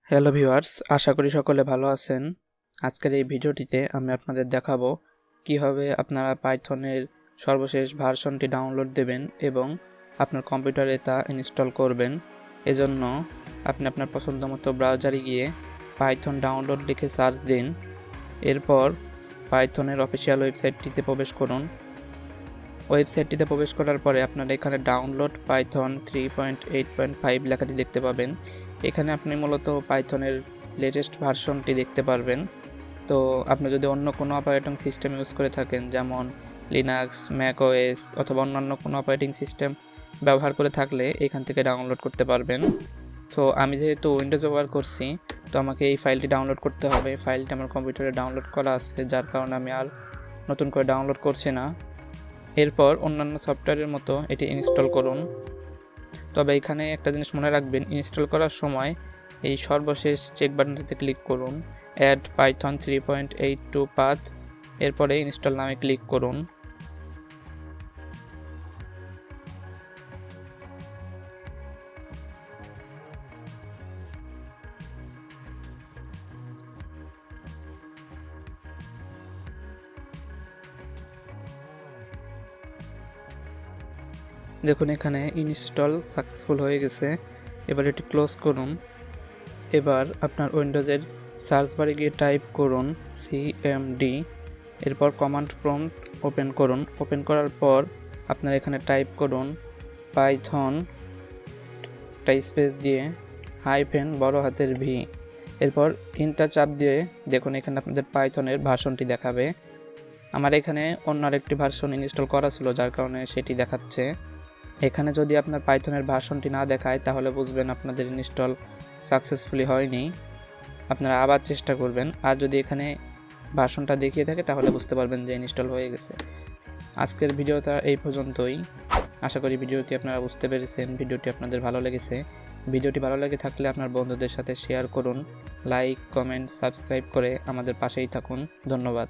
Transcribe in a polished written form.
Hello viewers, আশা করি সকলে ভালো আছেন। আজকের এই ভিডিওটিতে আমি আপনাদের দেখাবো কিভাবে আপনারা পাইথনের সর্বশেষ ভার্সনটি ডাউনলোড দেবেন এবং আপনার কম্পিউটারে তা ইনস্টল করবেন। এজন্য আপনি আপনার পছন্দমতো ব্রাউজারে গিয়ে পাইথন ডাউনলোড লিখে সার্চ দিন। এরপর পাইথনের অফিসিয়াল ওয়েবসাইটটিতে প্রবেশ করুন। ওয়েবসাইটটিতে প্রবেশ করার পরে আপনারা এখানে ডাউনলোড পাইথন 3.8.5 লেখাটি দেখতে পাবেন। এখানে আপনি মূলত পাইথনের লেটেস্ট ভার্সনটি দেখতে পারবেন। তো আপনি যদি অন্য কোনো অপারেটিং সিস্টেম ইউজ করে থাকেন, যেমন লিনাক্স, ম্যাক ওএস অথবা অন্যান্য কোনো অপারেটিং সিস্টেম ব্যবহার করে থাকলে এখান থেকে ডাউনলোড করতে পারবেন। তো আমি যেহেতু উইন্ডোজ ব্যবহার করছি, তো আমাকে এই ফাইলটি ডাউনলোড করতে হবে। ফাইলটি আমার কম্পিউটারে ডাউনলোড করা আছে, যার কারণে আমি আর নতুন করে ডাউনলোড করছি না। এরপর অন্যান্য সফটওয়্যারের মতো এটি ইনস্টল করুন। তবে এখানে একটা জিনিস মনে রাখবেন, ইনস্টল করার সময় এই সর্বশেষ চেক বাটনটিতে ক্লিক করুন, অ্যাড পাইথন 3.82 পাথ, এরপরে ইনস্টল নামে ক্লিক করুন। দেখুন এখানে ইনস্টল সাকসেসফুল হয়ে গেছে। এবার এটি ক্লোজ করুন। এবার আপনার উইন্ডোজের সার্চ বারে গিয়ে টাইপ করুন সিএমডি, এরপর কমান্ড প্রম্পট ওপেন করুন। ওপেন করার পর আপনার এখানে টাইপ করুন পাইথন, স্পেস দিয়ে হাইফেন বড় হাতের ভি, এরপর ইন্টার চাপ দিয়ে দেখুন এখানে আপনাদের পাইথনের ভার্সনটি দেখাবে। আমার এখানে অন্য আরেকটি ভার্সন ইনস্টল করা ছিল, যার কারণে সেটি দেখাচ্ছে। এখানে যদি আপনার পাইথনের ভার্সনটি না দেখায় তাহলে বুঝবেন আপনাদের ইনস্টল সাকসেসফুলি হয়নি। আপনারা আবার চেষ্টা করবেন, আর যদি এখানে ভার্সনটা দেখিয়ে থাকে তাহলে বুঝতে পারবেন যে ইনস্টল হয়ে গেছে। আজকের ভিডিওটা এই পর্যন্তই। আশা করি ভিডিওটি আপনারা বুঝতে পেরেছেন, ভিডিওটি আপনাদের ভালো লেগেছে। ভিডিওটি ভালো লেগে থাকলে আপনার বন্ধুদের সাথে শেয়ার করুন, লাইক, কমেন্ট, সাবস্ক্রাইব করে আমাদের পাশেই থাকুন। ধন্যবাদ।